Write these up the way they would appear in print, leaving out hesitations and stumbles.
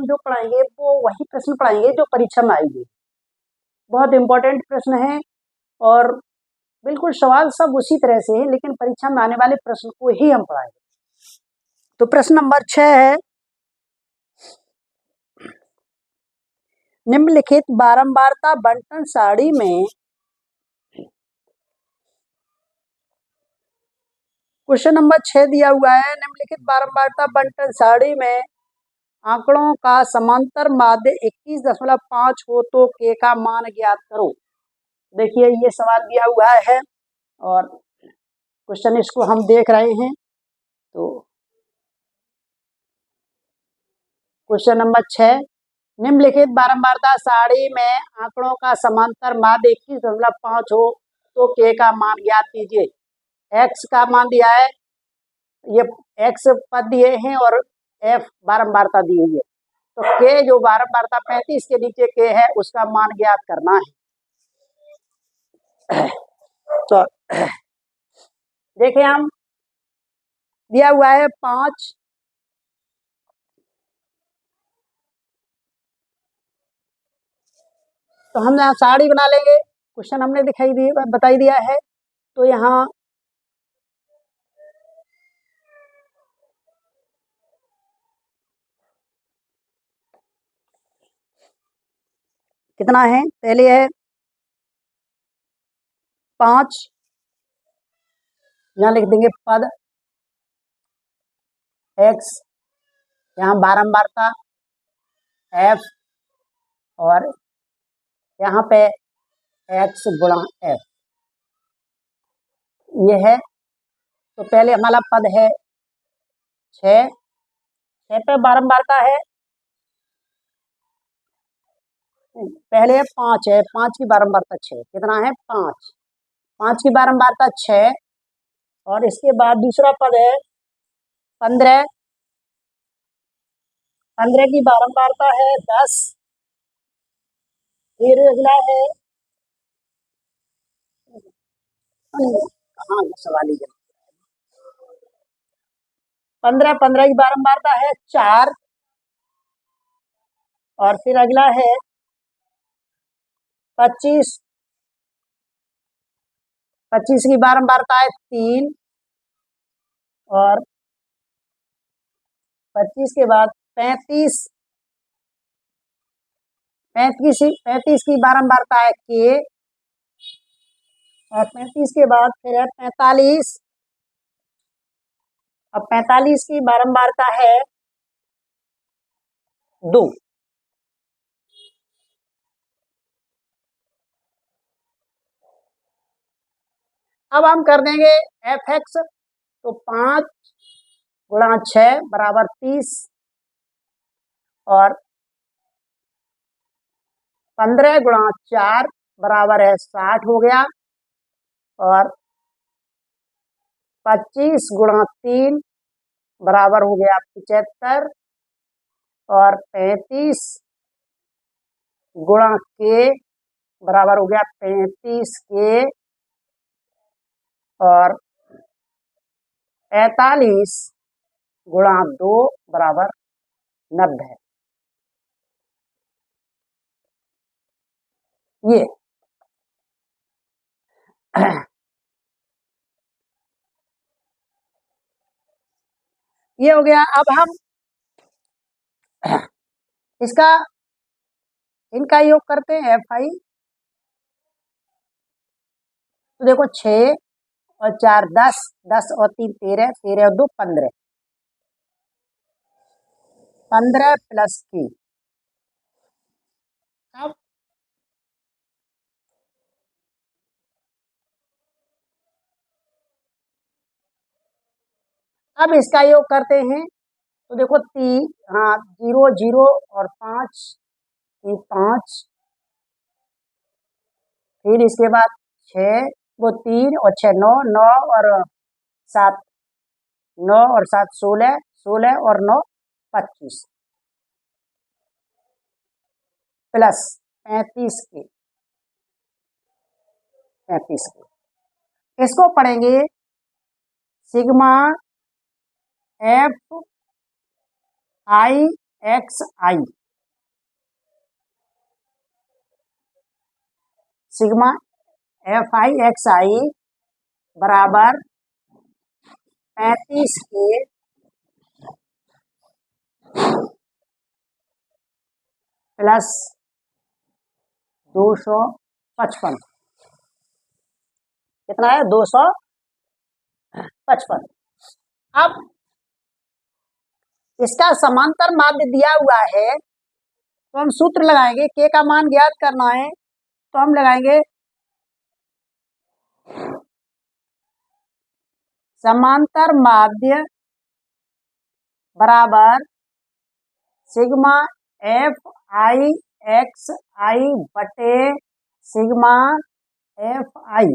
जो पढ़ाएंगे वो वही प्रश्न पढ़ाएंगे जो परीक्षा में आएंगे। बहुत इंपॉर्टेंट प्रश्न है और बिल्कुल सवाल सब उसी तरह से है, लेकिन परीक्षा में आने वाले प्रश्न को ही हम पढ़ाएंगे। तो प्रश्न नंबर 6 है, निम्नलिखित बारंबारता बंटन सारणी में क्वेश्चन नंबर 6 दिया हुआ है, निम्नलिखित बारंबारता बंटन सारणी में आंकड़ों का समांतर माध्य 21.5 हो तो k का मान ज्ञात करो। देखिए ये सवाल दिया हुआ है और क्वेश्चन इसको हम देख रहे हैं। तो क्वेश्चन नंबर 6, निम्नलिखित बारंबारता सारणी में आंकड़ों का समांतर माध्य 21.5 हो तो k का मान ज्ञात कीजिए। x का मान दिया है, ये x पद दिए हैं और f बारंबारता दी हुई है। तो k जो बारंबारता 35 के नीचे k है उसका मान ज्ञात करना है। तो देखिए हम दिया हुआ है 5, तो हम यहाँ सारणी बना लेंगे। क्वेश्चन हमने बताई दिया है। तो यहाँ कितना है, पहले है 5, यहाँ लिख देंगे पद x, यहाँ बारंबारता f और यहाँ पे x गुणा f, ये है। तो पहले हमारा पद है 6 पे बारंबारता है, पहले 5 है, 5 की बारंबारता 6, कितना है 5, 5 की बारंबारता 6 और इसके बाद दूसरा पद है 15, 15 की बारंबारता है 10, फिर अगला है कहाँ सवाल ही 15 की बारंबारता है 4 और फिर अगला है 25, 25 की बारंबारता है 3 और 25 के बाद 35, 35 की बारंबारता है k और 35 के बाद फिर है 45, अब 45 की बारंबारता है 2। अब हम कर देंगे fx, तो 5 गुणा 6 बराबर 30 और 15 गुणा 4 बराबर है 60 हो गया और 25 गुणा 3 बराबर हो गया 75 और 35 गुणा k बराबर हो गया 35k और 45 गुणा 2 बराबर 90। ये हो गया। अब हम इनका योग करते हैं fi। तो देखो 6 और 4 10, 10 और 3 13, 13 और 2 15, 15 प्लस k। अब इसका योग करते हैं। तो देखो 3, हाँ 0 0 और 5 5, फिर इसके बाद 6 वो 3 और 6 9 9 और 7 9 और 7 16 16 और 9 25 प्लस 35 के 35 के। इसको पढ़ेंगे sigma f i x i, sigma f i x i बराबर 35K प्लस 255। कितना है? 255। अब इसका समांतर माध्य दिया हुआ है तो हम सूत्र लगाएंगे, के का मान ज्ञात करना है तो हम लगाएंगे समांतर माध्य बराबर सिग्मा एफ आई एक्स आई बटे सिग्मा एफ आई।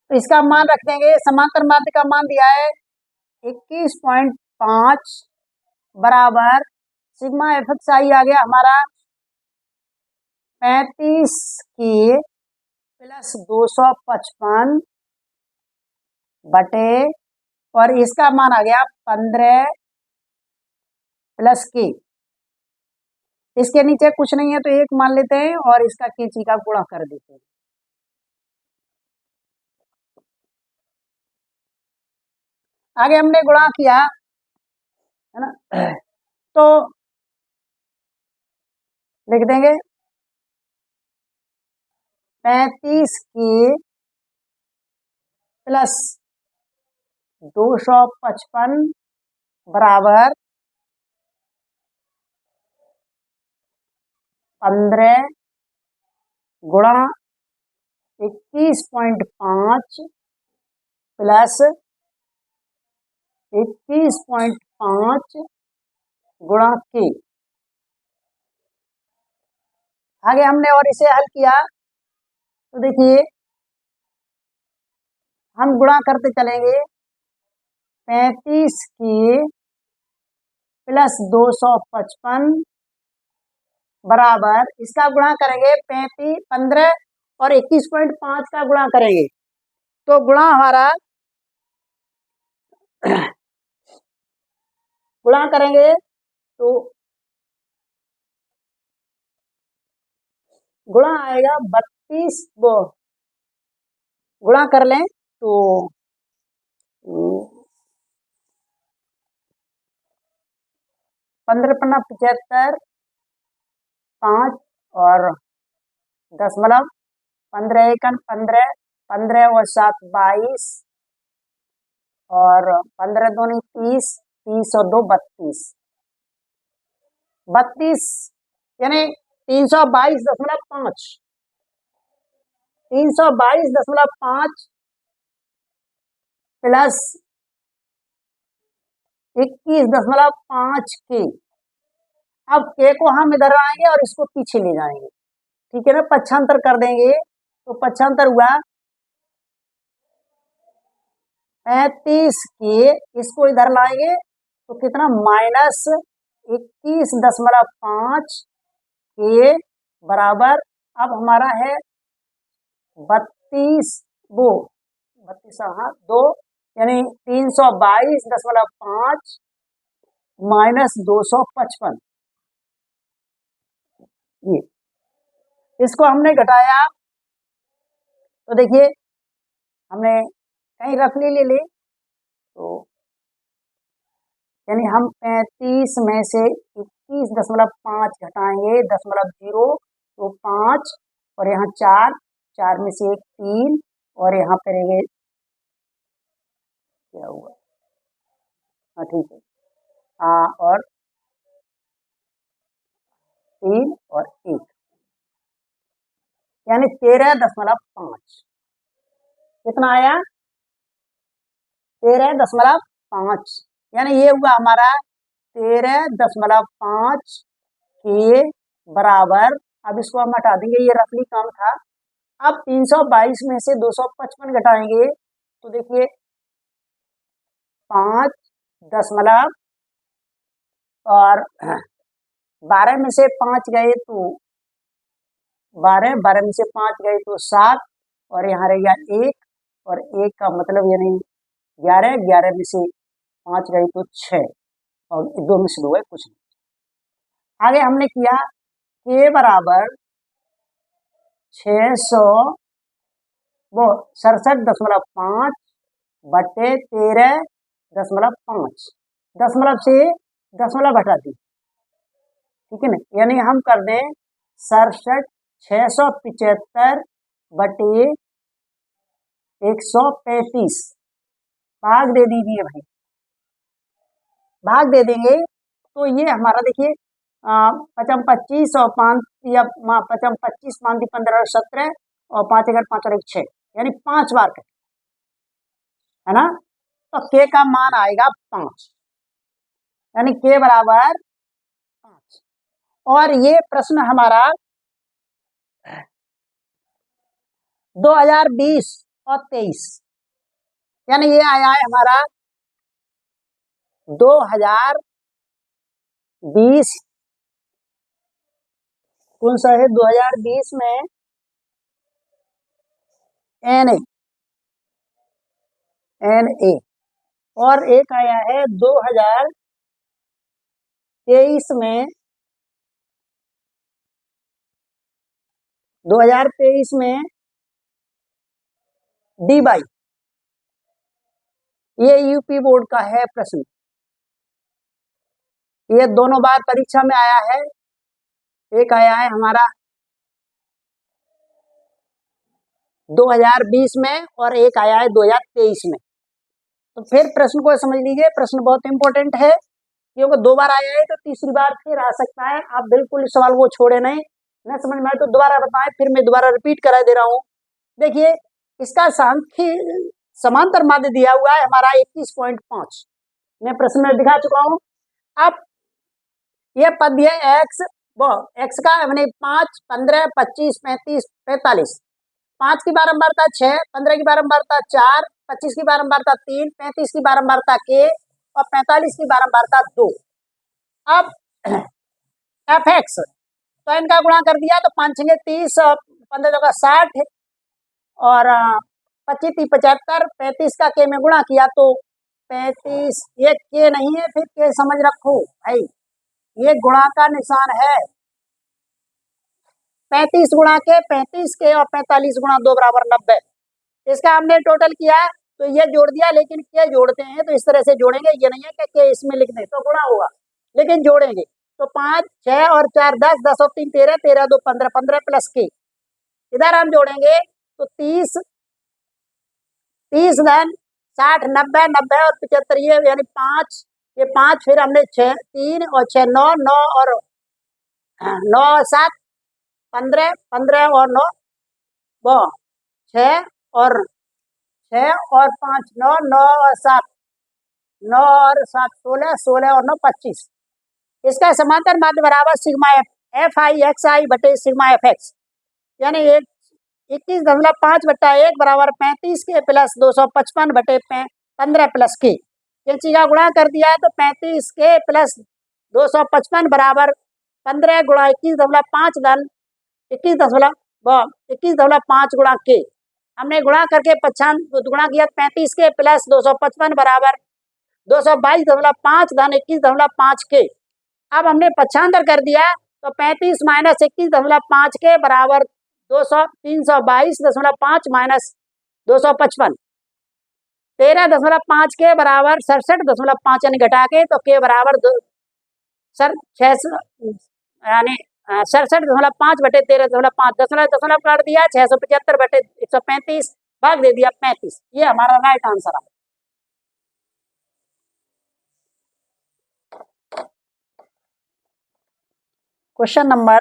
तो इसका मान रख देंगे, समांतर माध्य का मान दिया है 21.5 बराबर सिग्मा एफ एक्स आई आ गया हमारा 35K प्लस 255 बटे, और इसका मान आ गया 15 प्लस K। इसके नीचे कुछ नहीं है तो एक मान लेते हैं और इसका K का गुणा कर देते हैं। आगे हमने गुणा किया है ना, तो लिख देंगे 35K प्लस 255 बराबर 15 गुणा 21.5 प्लस 21.5 गुणा K। आगे हमने और इसे हल किया तो देखिए हम गुणा करते चलेंगे 35K प्लस 255 बराबर, इसका गुणा करेंगे 35 15 और 21.5 का गुणा करेंगे तो गुणा हमारा गुणा करेंगे तो गुणा आएगा 32, वो गुणा कर लें तो 15 पन्ना 75, 5 और 10 15 एकन 15, 15 और 7 22 और 15 दूनी 30, 30 और 2 32, 32 यानी 322.5, 322.5 प्लस 21.5 K। अब K को हम इधर आएंगे और इसको पीछे ले जाएंगे, ठीक है ना, पक्षांतर कर देंगे तो पक्षांतर हुआ 35K, इसको इधर लाएंगे तो कितना माइनस 21.5 K बराबर, अब हमारा है 32 वो 32 हाँ 2 यानी 322.5 माइनस 255। ये इसको हमने घटाया तो देखिए हमने कहीं रफली ले ली तो यानी हम 35 में से 21.5 घटाएंगे 0.0 तो 5 और यहाँ 4, 4 में से 1 3 और यहाँ करेंगे क्या हुआ, हाँ ठीक है, और 3 और 1 यानी 13.5। कितना आया? 13.5 यानी ये हुआ हमारा 13.5 के बराबर। अब इसको हम हटा देंगे, ये रफली काम था। अब 322 में से 255 घटाएंगे तो देखिए 5 दशमलव और 12 में से 5 गए तो 12, 12 में से 5 गए तो 7 और यहाँ रह गया 1 और 1 का मतलब यानी 11, 11 में से 5 गए तो 6 और दो में से दो है, कुछ नहीं। आगे हमने किया k बराबर 600 वो 67.5 बटे 13.5, दशमलव से दशमलव हटा दी, ठीक है ना। यानी हम कर दें 67,675 बटे 135, भाग दे दीजिए भाई, भाग दे देंगे तो ये हमारा देखिए 25 और 5 या 25 5 15 और 17 और 5 अगर 5 और 1 6, यानी 5 बार कटे, है ना। तो k का मान आएगा 5, यानी k बराबर 5। और ये प्रश्न हमारा 2020 और 23, यानी ये आया है हमारा 2020, कौन सा है 2020 में NA और एक आया है 2023 में D बाई, ये यूपी बोर्ड का है प्रश्न, ये दोनों बार परीक्षा में आया है। एक आया है हमारा 2020 में और एक आया है 2023 में। तो फिर प्रश्न को समझ लीजिए, प्रश्न बहुत इंपॉर्टेंट है क्योंकि दो बार आया है तो तीसरी बार फिर आ सकता है। आप बिल्कुल इस सवाल को छोड़े नहीं, न समझ में आए तो दोबारा बताएं, फिर मैं दोबारा रिपीट करा दे रहा हूं। देखिए इसका सांख्यिक समांतर माध्य दिया हुआ है हमारा 21.5, मैं प्रश्न में दिखा चुका हूं। अब यह पद है एक्स का हमने 5 15 25 35 45, 5 की बारंबारता 6, 15 की बारंबारता 4, 25 की बारंबारता 3, 35 की बारंबारता k और 45 की बारंबारता 2। अब एफ एक्स तो इनका गुणा कर दिया तो 5 छंगे 30, 15 जगह 60 और 25 30 75, 35 का के में गुणा किया तो 35, ये के नहीं है, फिर के समझ रखो भाई, ये गुणा का निशान है। 35 गुणा के 35 के और 45 गुणा 2 बराबर 90। इसका हमने टोटल किया तो ये जोड़ दिया, लेकिन के जोड़ते हैं तो इस तरह से जोड़ेंगे, ये नहीं है कि के इसमें लिख दें तो गुणा होगा, लेकिन जोड़ेंगे तो 5 6 और 4 10, 10 और 3 13, 13 2 15, 15 प्लस के, इधर हम जोड़ेंगे तो 30 30 धन 60 90 90 और 75, ये यानी 5, ये 5 फिर हमने 6 3 और 6 9 9 और 9 7 15 15 और 9 वो 6 और 6 और 5 9 9 और 7 9 और 7 16 16 और 9 25। इसका समांतर माध्य बराबर सिग्मा एफ आई एक्स आई बटे सिग्मा एफ एक्स, यानी 21.5 बट्टा 1 बराबर 35 के प्लस 255 बटे 15 प्लस के, कैंची का गुणा कर दिया तो 35 के प्लस 255 बराबर 15 गुणा 21.5 धन 21.5 गुणा के, हमने गुणा करके 55 गुणा किया 35 के प्लस 255 बराबर 222.5 धन 21.5 के। अब हमने पक्षांतर कर दिया तो 35 माइनस 21.5 के बराबर 322.5 माइनस 255, 13.5 के बराबर 67.5 यानी घटा के तो के बराबर यानी 67.5 बटे 13.5, दशमलव काट दिया 675 बटे 135, भाग दे दिया 35, ये हमारा राइट आंसर है। क्वेश्चन नंबर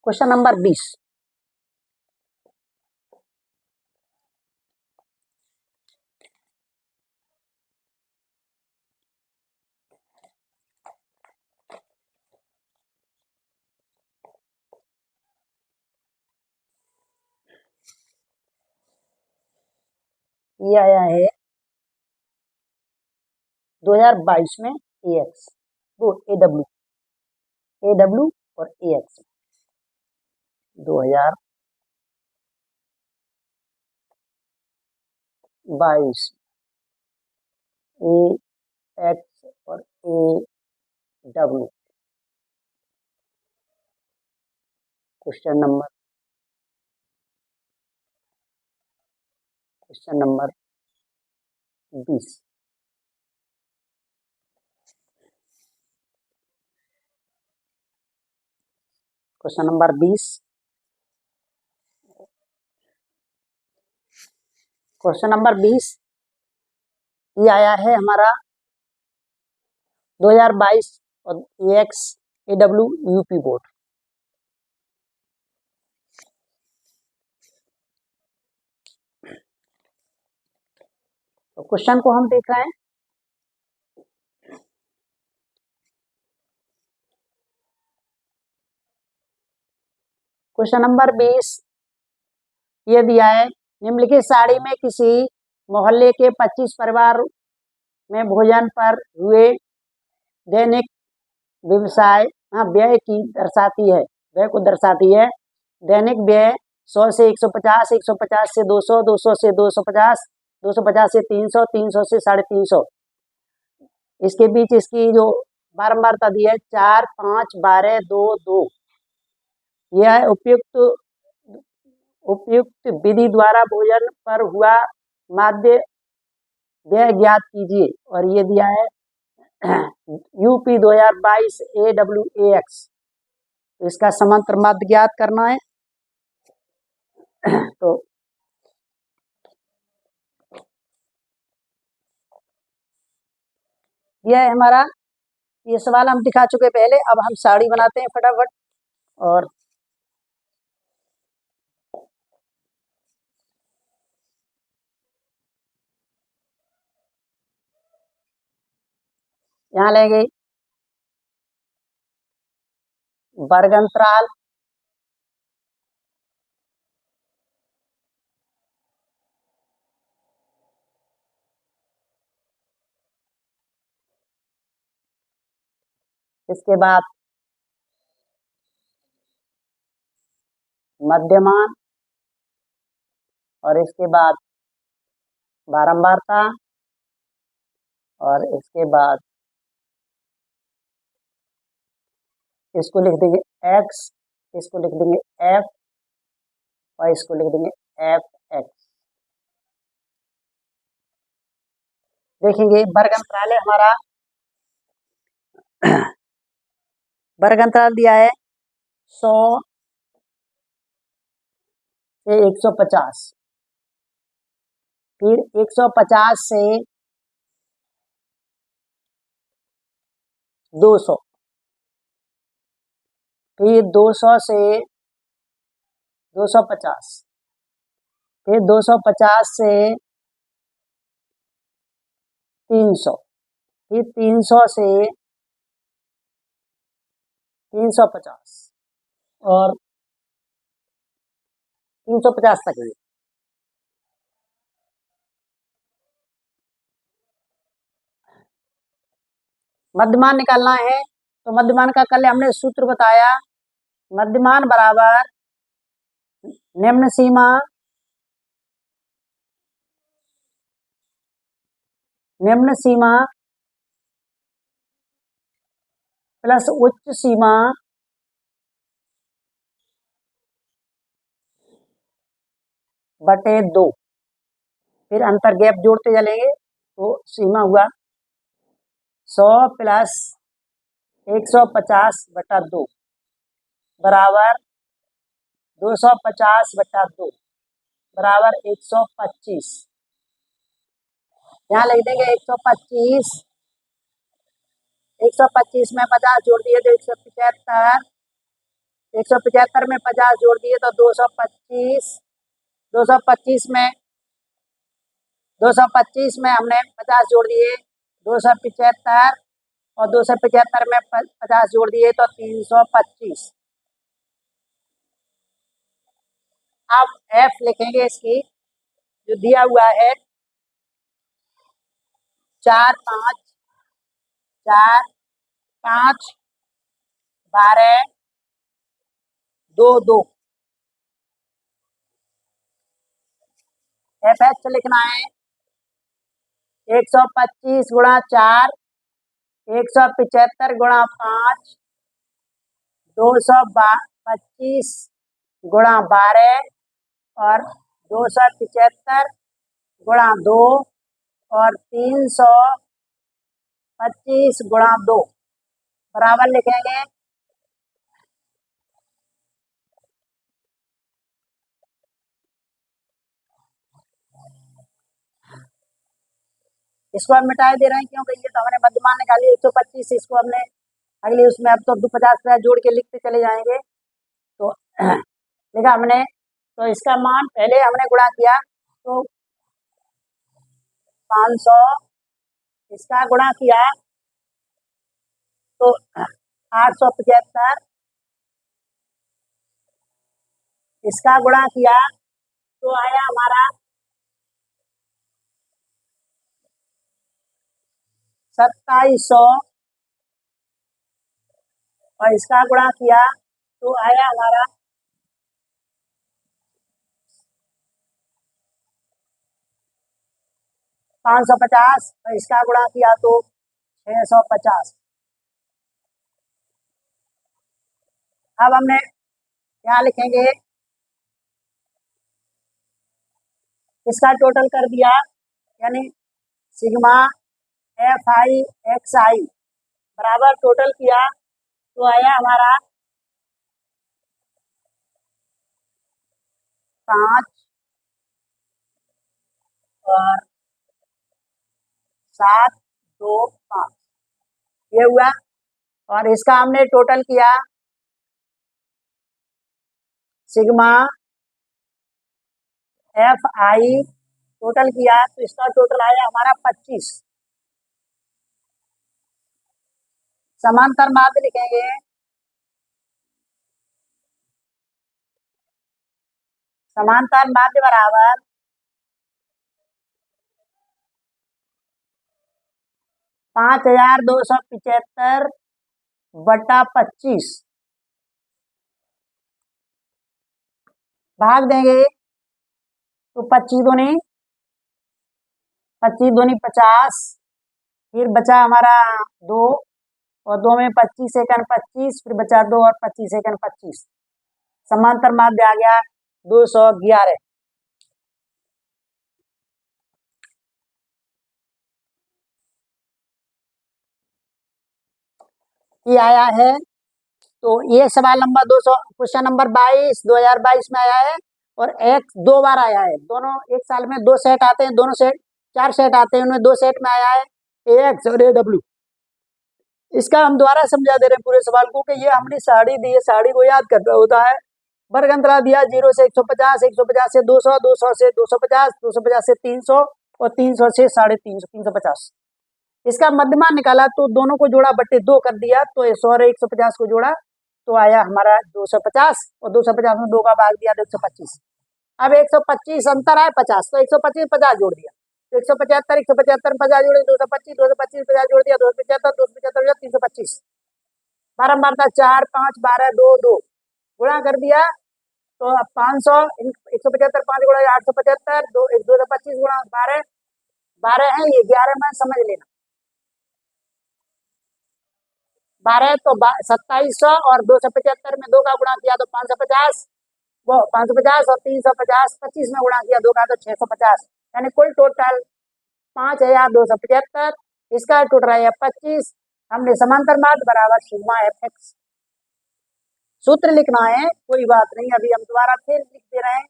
क्वेश्चन नंबर 20, ये आया है 2022 में AX, वो AW और AX 2000 22 ए एक्स और A W. Question number 20। Question number 20। Question number 20 ये आया है हमारा 2022 और x A W UP board. तो क्वेश्चन को हम देख रहे हैं। क्वेश्चन नंबर 20 ये दिया है, निम्नलिखित सारणी में किसी मोहल्ले के 25 परिवार में भोजन पर हुए दैनिक व्यवसाय व्यय की दर्शाती है, व्यय को दर्शाती है। दैनिक व्यय 100 से 150, 150 से 200, 200 से 250, 250 से 300, 300 से 350। इसके बीच इसकी जो बारंबारता दी है 4, 5, 12, 2, 2। यह उपयुक्त विधि द्वारा भोजन पर हुआ माध्य व्यय ज्ञात कीजिए। और ये दिया है यूपी 2022 AWAX। तो इसका समांतर माध्य ज्ञात करना है। तो यह है हमारा, ये सवाल हम दिखा चुके पहले। अब हम साड़ी बनाते हैं फटाफट। और यहाँ लेंगे वर्ग अंतराल, इसके बाद मध्यमान, और इसके बाद बारंबारता, और इसके बाद इसको लिख देंगे x, इसको लिख देंगे f, और इसको लिख देंगे fx। देखेंगे वर्ग अंतराल है हमारा। वर्ग अंतराल दिया है 100 से 150, फिर 150 से 200, फिर 200 से 250, फिर 250 से 300, फिर 300 से 350, और 350 तक है। मध्यमान निकालना है। तो मध्यमान का कल हमने सूत्र बताया, मध्यमान बराबर निम्न सीमा प्लस उच्च सीमा बटे 2। फिर अंतर गैप जोड़ते चलेंगे। तो सीमा हुआ 100 प्लस 150 बटा 2 बराबर 250 बटा 2 बराबर 125। यहाँ लिख देंगे 125। 125 में 50 जोड़ दिए तो 175। 175 में 50 जोड़ दिए तो 225। 225 में हमने 50 जोड़ दिए 275, और 275 में 50 जोड़ दिए तो 325। अब f लिखेंगे इसकी, जो दिया हुआ है 4, 5, 4, 5, 12, 2, 2। fh लिखना है 125 गुणा 4, 175 गुणा 5, 225 गुणा 12 और 275 गुणा 2 और 325 गुणा 2 बराबर लिखेंगे। इसको हम मिटाए दे रहे हैं क्योंकि ये तो हमने मध्यमान निकाली 125, इसको हमने अगली उसमें अब तो 50 जोड़ के लिखते चले जाएंगे। तो लिखा हमने, तो इसका मान पहले हमने गुणा किया तो 500, इसका गुणा किया तो 875, इसका गुणा किया तो आया हमारा 2700 और इसका गुणा किया तो आया हमारा 550 और इसका गुणा किया तो 650। अब हमने यहाँ लिखेंगे, इसका टोटल कर दिया, यानी sigma f i x i बराबर टोटल किया तो आया हमारा 5 और 7, 2, 5 ये हुआ। और इसका हमने टोटल किया सिग्मा एफ आई टोटल किया तो इसका टोटल आया हमारा 25। समांतर माध्य लिखेंगे, समांतर माध्य बराबर 5275 बटा 25 भाग देंगे तो 25 दूनी 50, फिर बचा हमारा 2 और 2 में 25 सेकंड 25, फिर बचा 2 और 25 सेकंड 25। समांतर माध्य आ गया 211। ये आया है। तो ये सवाल नंबर 200 क्वेश्चन नंबर 22 2022 में आया है और एक 2 बार आया है। दोनों एक साल में 2 सेट आते हैं, दोनों सेट 4 सेट आते हैं, उनमें 2 सेट में आया है AX और AW। इसका हम दोबारा समझा दे रहे हैं पूरे सवाल को कि ये हमने साड़ी दी है, साड़ी को याद करना होता है। वर्ग अंतराल दिया 0 से 150, 150 से 200, 200 से 250, 250 से 300 और 300 से 350, 350। इसका मध्यमान निकाला तो दोनों को जोड़ा बट्टे 2 कर दिया तो 100 और 150 को जोड़ा तो आया हमारा 250 और 250 में 2 का भाग दिया तो 125। अब 125 अंतर है 50 तो 125 50 जोड़ दिया तो 175, 175 50 जोड़े 225, 225 50 जोड़ दिया 275, 275 325। बारम्बार था 4 5 12 2 2 गुणा कर दिया तो अब 500 175 5 गुणा 875 2 225 गुणा 12 12 है, ये 11 में समझ लेना 12 तो 2700 और 275 में 2 का गुणा किया तो 550, वो 550 और 350 25 में गुणा किया 2 का तो 650, यानी कुल टोटल 5275। इसका टोटल है 25। हमने समांतर माध्य बराबर सिग्मा एफ एक्स सूत्र लिखना है, कोई बात नहीं, अभी हम दोबारा फिर लिख दे रहे हैं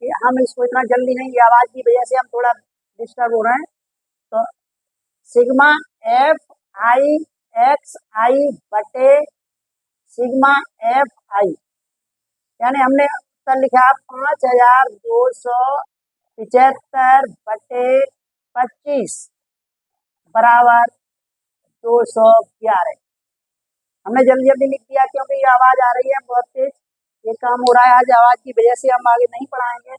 कि हम इसको इतना जल्दी नहीं, ये आवाज की वजह से हम थोड़ा डिस्टर्ब हो रहे हैं। तो सिग्मा एफ आई एक्स आई बटे सिग्मा एफ आई, यानी हमने उत्तर लिखा 5275 बटे 25 बराबर 211। हमने जल्दी जल्दी लिख दिया क्योंकि ये आवाज आ रही है बहुत तेज, ये काम हो रहा है आज, आवाज की वजह से हम आगे नहीं पढ़ाएंगे।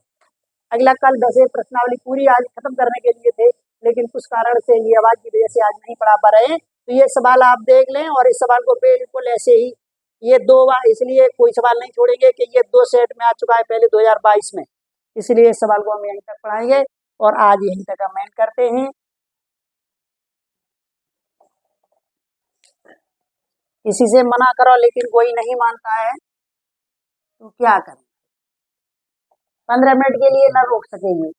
अगला कल 10 प्रश्नावली पूरी आज खत्म करने के लिए थे, लेकिन कुछ कारण से ये आवाज की वजह से आज नहीं पढ़ा पा रहे हैं। तो ये सवाल आप देख लें और इस सवाल को बिल्कुल ऐसे ही ये 2 बार, इसलिए कोई सवाल नहीं छोड़ेंगे कि ये 2 सेट में आ चुका है पहले 2022 में, इसलिए इस सवाल को हम यहीं तक पढ़ाएंगे और आज यहीं तक हम एंड करते हैं। किसी से मना करो लेकिन कोई नहीं मानता है, तो क्या करें? 15 मिनट के लिए न रोक सकेंगे।